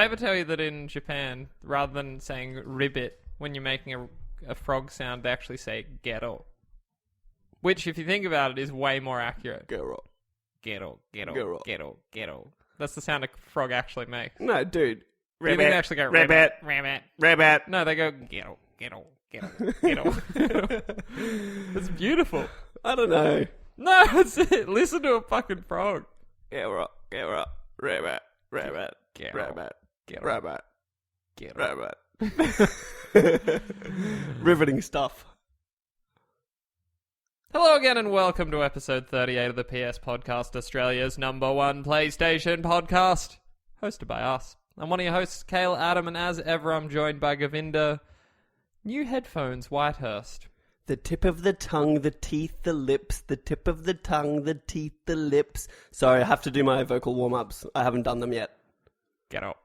ever tell you that in Japan, rather than saying ribbit, when you're making a frog sound, they actually say gero? Which, if you think about it, is way more accurate. Gero. Gero, gero, gero, gero. That's the sound a frog actually makes. No, dude. Do you think they actually go ribbit, ribbit, ribbit? No, they go gero, gero, gero, gero. It's beautiful. I don't know. No, that's it. Listen to a fucking frog. Gero, gero, ribbit, ribbit, Gero, ribbit, gero, ribbit, gero. ribbit. Riveting stuff. Hello again and welcome to episode 38 of the PS Podcast, Australia's #1 PlayStation podcast, hosted by us. I'm one of your hosts, Kale, Adam, and as ever I'm joined by Govinda. New headphones, Whitehurst. The tip of the tongue, the teeth, the lips, the tip of the tongue, the teeth, the lips. Sorry, I have to do my vocal warm-ups. I haven't done them yet. Get up.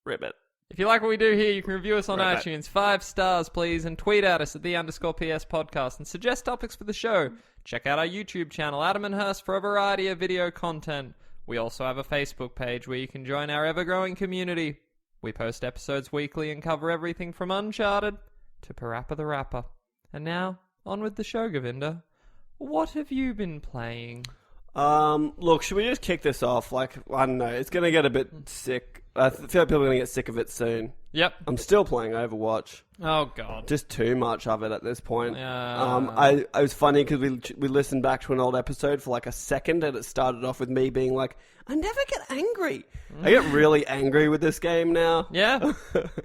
Ribbit. If you like what we do here, you can review us on Right. iTunes. 5 stars, please, and tweet at us at _PS podcast and suggest topics for the show. Check out our YouTube channel, Adam and Hurst, for a variety of video content. We also have a Facebook page where you can join our ever-growing community. We post episodes weekly and cover everything from Uncharted to Parappa the Rapper. And now, on with the show, Govinda. What have you been playing? Look, should we just kick this off? Like, I don't know, it's going to get a bit sick. I feel like people are going to get sick of it soon. Yep. I'm still playing Overwatch. Oh, God. Just too much of it at this point. Yeah. I was funny because we listened back to an old episode for like a second, and it started off with me being like, I never get angry. I get really angry with this game now. Yeah.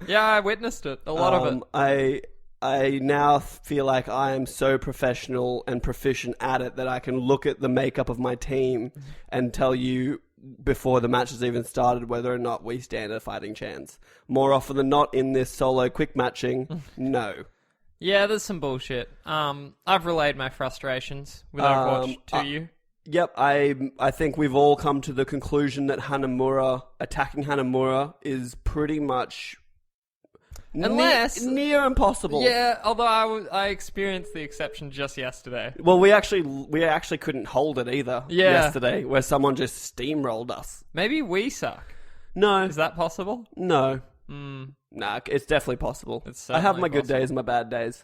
Yeah, I witnessed it. A lot of it. I now feel like I am so professional and proficient at it that I can look at the makeup of my team and tell you before the match has even started whether or not we stand a fighting chance. More often than not in this solo quick matching, no. Yeah, there's some bullshit. I've relayed my frustrations with Overwatch to you. Yep, I think we've all come to the conclusion that attacking Hanamura is pretty much near impossible. Yeah, although I experienced the exception just yesterday. Well, we actually couldn't hold it either yesterday, where someone just steamrolled us. Maybe we suck. No. Is that possible? No. Nah, it's definitely possible. I have my good days and my bad days.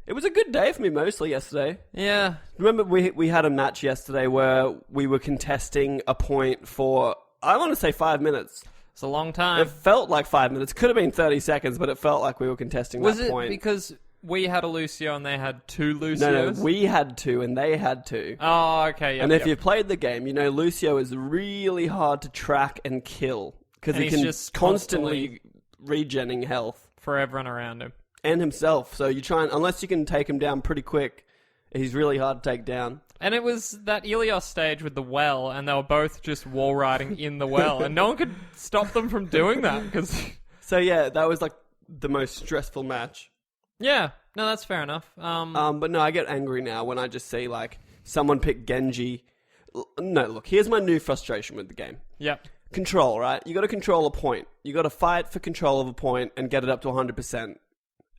It was a good day for me mostly yesterday. Yeah. Remember we had a match yesterday where we were contesting a point for, I want to say 5 minutes. It's a long time. It felt like 5 minutes. Could have been 30 seconds, but it felt like we were contesting that point. Was it because we had a Lucio and they had 2 Lucios? No, we had 2 and they had 2. Oh, okay. Yep, and if you've played the game, you know Lucio is really hard to track and kill because he can just constantly regenning health for everyone around him and himself. So you try and, unless you can take him down pretty quick, he's really hard to take down. And it was that Ilios stage with the well, and they were both just wall riding in the well, and no one could stop them from doing that. So yeah, that was like the most stressful match. Yeah, no, that's fair enough. But no, I get angry now when I just see like someone pick Genji. No, look, here's my new frustration with the game. Yep. Control, right? You got to control a point. You got to fight for control of a point and get it up to 100%.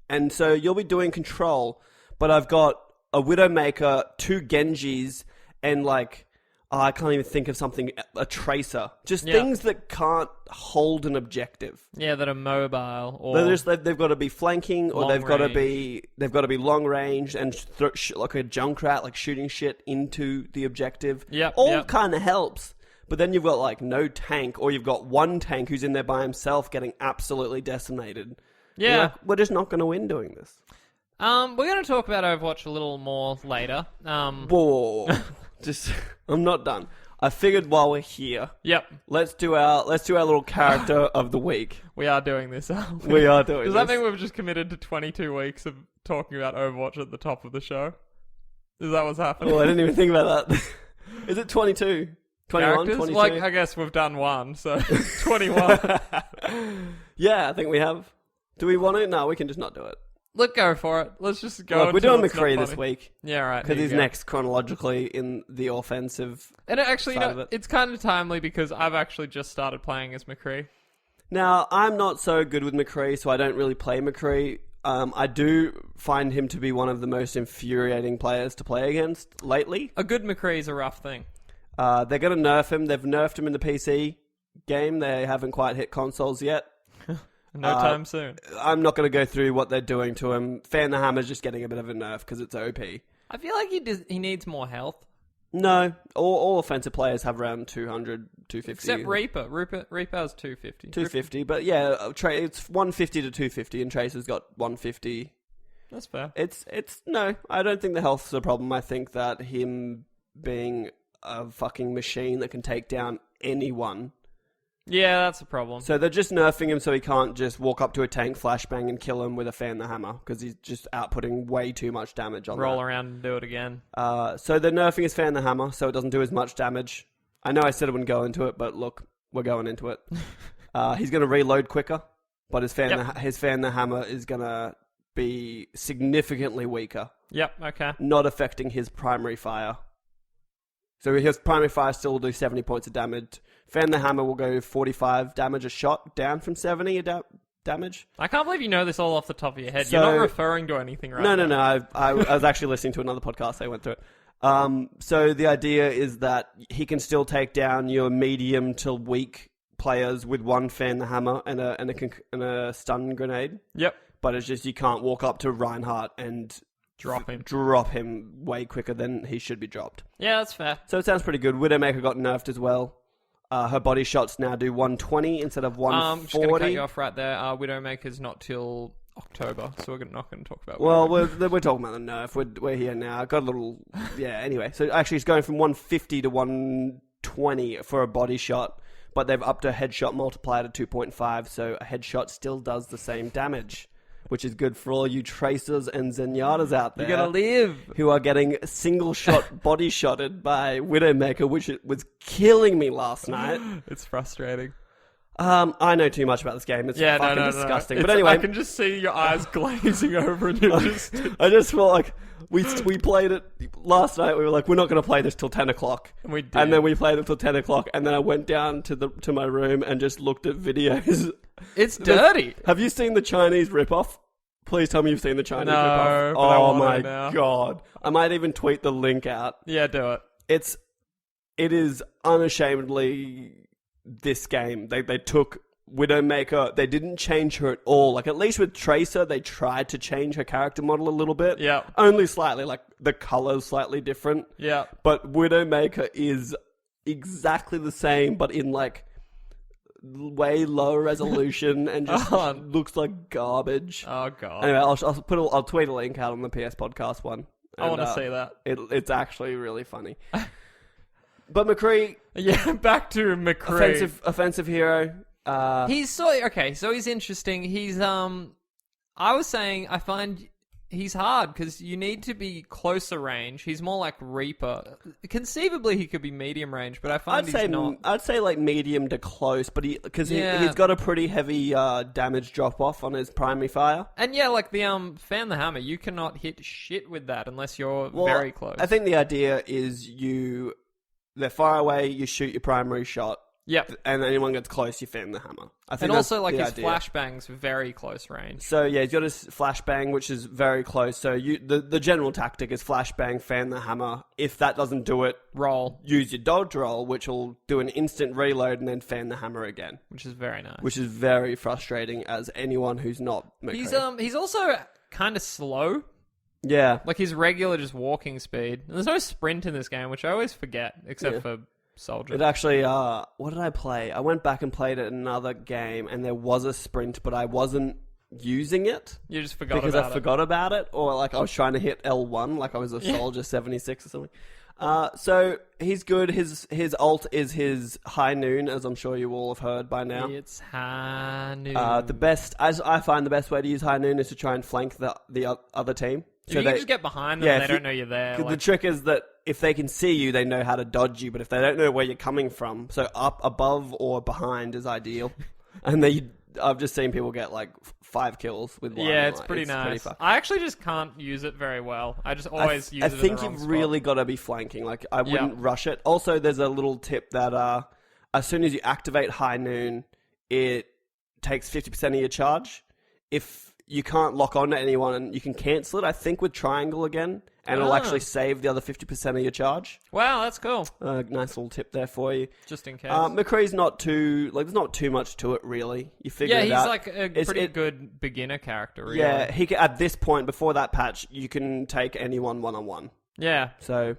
And so you'll be doing control, but I've got a Widowmaker, 2 Genjis, and like, I can't even think of something, a Tracer. Just things that can't hold an objective. Yeah, that are mobile. Or they've got to be flanking, or they've got to be long range and like a Junkrat, like shooting shit into the objective. Yeah, all kind of helps. But then you've got like no tank, or you've got one tank who's in there by himself getting absolutely decimated. Yeah, like, we're just not going to win doing this. We're going to talk about Overwatch a little more later. Whoa. I'm not done. I figured while we're here, let's do our little character of the week. We are doing this. We are doing Does this. that mean we've just committed to 22 weeks of talking about Overwatch at the top of the show? Is that what's happening? Oh, I didn't even think about that. Is it 22? 21? Characters? 22? Like, I guess we've done one, so 21. Yeah, I think we have. Do we want to? No, we can just not do it. Let's go for it. Let's just go. Look, we're doing it's not McCree funny. this week. Yeah, right. Because he's next chronologically in the offensive. And actually, side of it. it's kind of timely because I've actually just started playing as McCree. Now, I'm not so good with McCree, so I don't really play McCree. I do find him to be one of the most infuriating players to play against lately. A good McCree is a rough thing. They're going to nerf him. They've nerfed him in the PC game. They haven't quite hit consoles yet. No time soon. I'm not going to go through what they're doing to him. Fan the Hammer's just getting a bit of a nerf because it's OP. I feel like he needs more health. No, all offensive players have around 200, 250. Except Reaper. Reaper has 250. 250, but yeah, it's 150 to 250, and Tracer's got 150. That's fair. No, I don't think the health's a problem. I think that him being a fucking machine that can take down anyone. Yeah, that's a problem. So they're just nerfing him so he can't just walk up to a tank, flashbang, and kill him with a Fan the Hammer, because he's just outputting way too much damage on Roll around and do it again. So they're nerfing his Fan the Hammer so it doesn't do as much damage. I know I said I wouldn't go into it, but look, we're going into it. He's going to reload quicker, but his Fan the Hammer is going to be significantly weaker. Yep, okay. Not affecting his primary fire. So his primary fire still will do 70 points of damage. Fan the Hammer will go 45 damage a shot, down from 70 damage. I can't believe you know this all off the top of your head. You're not referring to anything right now. No. I was actually listening to another podcast. I went through it. So the idea is that he can still take down your medium to weak players with one Fan the Hammer and a stun grenade. Yep. But it's just you can't walk up to Reinhardt and drop him way quicker than he should be dropped. Yeah, that's fair. So it sounds pretty good. Widowmaker got nerfed as well. Her body shots now do 120 instead of 140. Just going to cut you off right there. Widowmaker's not till October, so we're not going to talk about Widowmaker. Well, we're talking about the nerf. We're here now. Got a little... Yeah, anyway. So actually it's going from 150 to 120 for a body shot, but they've upped a headshot multiplier to 2.5, so a headshot still does the same damage, which is good for all you Tracers and Zenyatas out there. You're going to live. Who are getting single shot body shotted by Widowmaker, which was killing me last night. It's frustrating. I know too much about this game. It's fucking disgusting. No. But anyway, I can just see your eyes glazing over and you're just... I just felt like we played it last night. We were like, we're not going to play this till 10 o'clock. And we did. And then we played it till 10 o'clock. And then I went down to my room and just looked at videos. It's dirty. Have you seen the Chinese ripoff? Please tell me you've seen the Chinese ripoff. But I want my it now. God. I might even tweet the link out. Yeah, do it. It is unashamedly this game. They took Widowmaker, they didn't change her at all. Like, at least with Tracer, they tried to change her character model a little bit. Yeah. Only slightly, like, the color's slightly different. Yeah. But Widowmaker is exactly the same, but in, like, way lower resolution and just looks like garbage. Oh, God. Anyway, I'll tweet a link out on the PS podcast one. I want to see that. It's actually really funny. But McCree... Yeah, back to McCree. Offensive hero. So he's interesting. He's I was saying I find he's hard because you need to be closer range. He's more like Reaper. Conceivably, he could be medium range, but I find he's not. I'd say like medium to close, but he's got a pretty heavy damage drop off on his primary fire. And yeah, like the Fan the Hammer, you cannot hit shit with that unless you're very close. I think the idea is they're far away, you shoot your primary shot. Yep. And anyone gets close, you Fan the Hammer. I think and also, like, his idea. Flashbang's very close range. So, yeah, he's got his Flashbang, which is very close. So, the general tactic is Flashbang, Fan the Hammer. If that doesn't do it, roll. Use your dodge roll, which will do an instant reload and then Fan the Hammer again. Which is very nice. Which is very frustrating as anyone who's not McCree. He's also kind of slow. Yeah. Like, his regular just walking speed. And there's no sprint in this game, which I always forget, except for Soldier. It actually, what did I play? I went back and played it in another game, and there was a sprint, but I wasn't using it. You just forgot because I forgot about it, or like I was trying to hit L1, like I was a Soldier 76 or something. So he's good. His ult is his High Noon, as I'm sure you all have heard by now. It's High Noon. As I find the best way to use High Noon is to try and flank the other team. So you can just get behind them and they don't know you're there. The trick is that if they can see you, they know how to dodge you. But if they don't know where you're coming from, so up, above, or behind is ideal. And I've just seen people get like 5 kills with one. Yeah, it's pretty nice. I actually just can't use it very well. I just always use it in the wrong spot. I think you've really got to be flanking. Like, I wouldn't rush it. Also, there's a little tip that as soon as you activate High Noon, it takes 50% of your charge. If you can't lock on to anyone and you can cancel it, I think, with triangle again. and it'll actually save the other 50% of your charge. Wow, that's cool. Nice little tip there for you. Just in case. McCree's not too, there's not too much to it, really. You figure it out. Yeah, he's like a pretty good beginner character, really. Yeah, he can, at this point, before that patch, you can take anyone one-on-one. Yeah. So,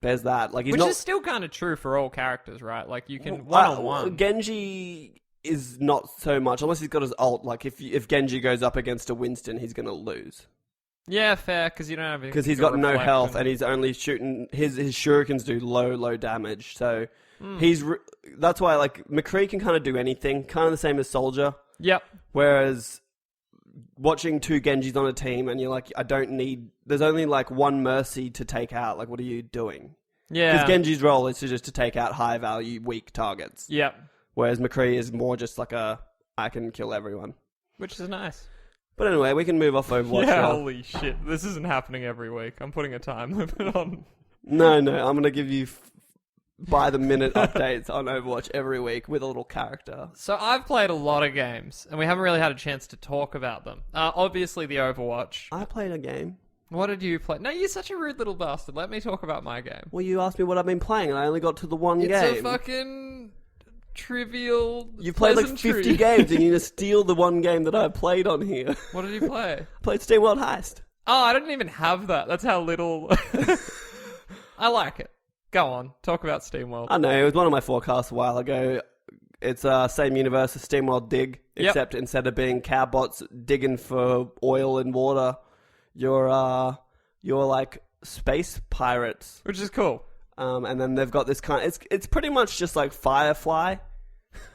there's that. Like, Which is still kind of true for all characters, right? Like, you can one-on-one. Genji is not so much, unless he's got his ult. Like, if Genji goes up against a Winston, he's going to lose. Yeah, fair, because you don't have... Because he's got no health, and he's only shooting... His shurikens do low damage, so... That's why, like, McCree can kind of do anything, kind of the same as Soldier. Yep. Whereas, watching two Genjis on a team, and you're like, I don't need... There's only, like, one Mercy to take out. Like, what are you doing? Yeah. Because Genji's role is just to take out high-value, weak targets. Yep. Whereas McCree is more just like I can kill everyone. Which is nice. But anyway, we can move off Overwatch Yeah, now. holy shit. This isn't happening every week. I'm putting a time limit on. No, I'm going to give you by-the-minute updates on Overwatch every week with a little character. So I've played a lot of games, and we haven't really had a chance to talk about them. Obviously, the Overwatch. I played a game. What did you play? No, you're such a rude little bastard. Let me talk about my game. Well, you asked me what I've been playing, and I only got to the one game. It's a fucking... trivial. You've played like 50 games and you just steal the one game that I played on here. What did you play? I played SteamWorld Heist. Oh, I didn't even have that. That's how little. I like it. Go on, talk about SteamWorld. I know, it was one of my forecasts a while ago. It's same universe as SteamWorld Dig, except instead of being cowbots digging for oil and water, you're like space pirates, which is cool. And then they've got this it's pretty much just like Firefly.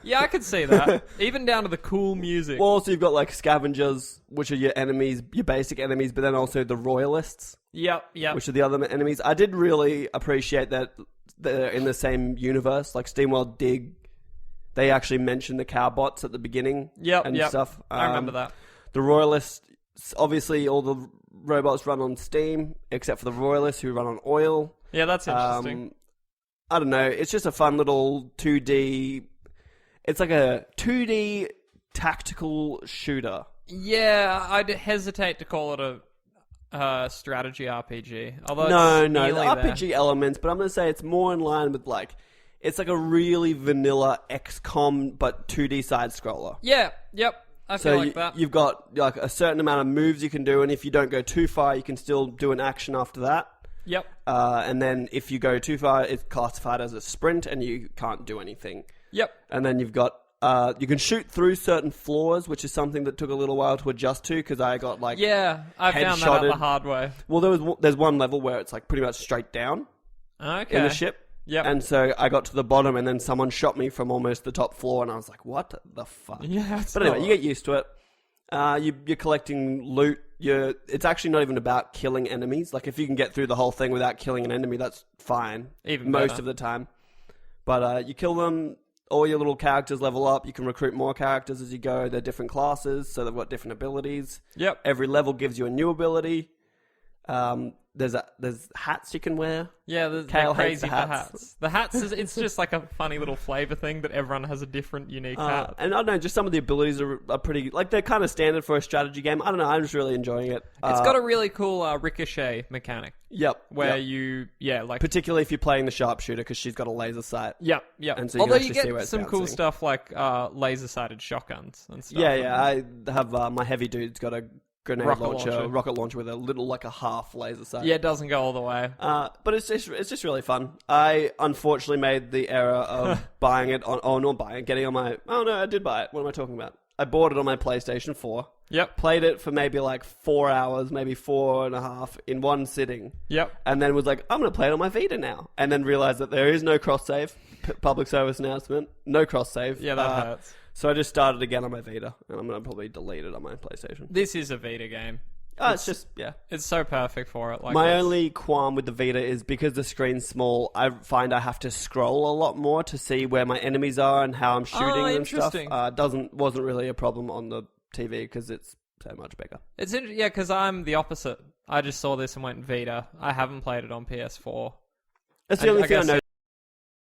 Yeah, I could see that. Even down to the cool music. Well, also you've got like scavengers, which are your enemies, your basic enemies, but then also the royalists. Yep. Which are the other enemies. I did really appreciate that they're in the same universe. Like SteamWorld Dig, they actually mentioned the cowbots at the beginning. And stuff. I remember that. The royalists, obviously all the robots run on steam, except for the royalists who run on oil. Yeah, that's interesting. I don't know. It's just a fun little 2D... It's like a 2D tactical shooter. Yeah, I'd hesitate to call it a strategy RPG. Although No, the RPG elements, but I'm going to say it's more in line with like... It's like a really vanilla XCOM, but 2D side-scroller. Yeah, yep. I feel like that. You've got like a certain amount of moves you can do, and if you don't go too far, you can still do an action after that. Yep. And then if you go too far, it's classified as a sprint, and you can't do anything. Yep. And then you've got you can shoot through certain floors, which is something that took a little while to adjust to because I got like I found that out the hard way. Well, there's one level where it's like pretty much straight down. Okay. In the ship. Yep. And so I got to the bottom, and then someone shot me from almost the top floor, and I was like, "What the fuck?" Yeah. But anyway, you get used to it. You're collecting loot. It's actually not even about killing enemies. Like if you can get through the whole thing without killing an enemy, that's fine. Even most better. of the time. But you kill them. All your little characters level up. You can recruit more characters as you go. They're different classes, so they've got different abilities. Yep. Every level gives you a new ability. There's hats you can wear. Yeah, they're crazy for hats. The hats, it's just like a funny little flavor thing that everyone has a different, unique hat. And I don't know, just some of the abilities are pretty... Like, they're kind of standard for a strategy game. I don't know, I'm just really enjoying it. It's got a really cool ricochet mechanic. Yep. Where like... Particularly if you're playing the sharpshooter, because she's got a laser sight. Yep. And so although you see where get it's some bouncing. cool stuff like laser-sighted shotguns and stuff. Yeah, I have... my heavy dude's got a rocket launcher with a little, like a half laser sight. Yeah, it doesn't go all the way. But it's just really fun. I unfortunately made the error of buying it getting on my... Oh no, I did buy it. What am I talking about? I bought it on my PlayStation 4. Yep. Played it for maybe like 4 hours, maybe 4.5 in one sitting. Yep. And then was like, I'm going to play it on my Vita now. And then realized that there is no cross-save. Public service announcement. No cross-save. Yeah, that hurts. So I just started again on my Vita, and I'm going to probably delete it on my PlayStation. This is a Vita game. It's just, yeah. It's so perfect for it. My only qualm with the Vita is because the screen's small, I find I have to scroll a lot more to see where my enemies are and how I'm shooting and stuff. Wasn't really a problem on the TV because it's so much bigger. It's interesting, yeah, because I'm the opposite. I just saw this and went Vita. I haven't played it on PS4. That's the only thing I know.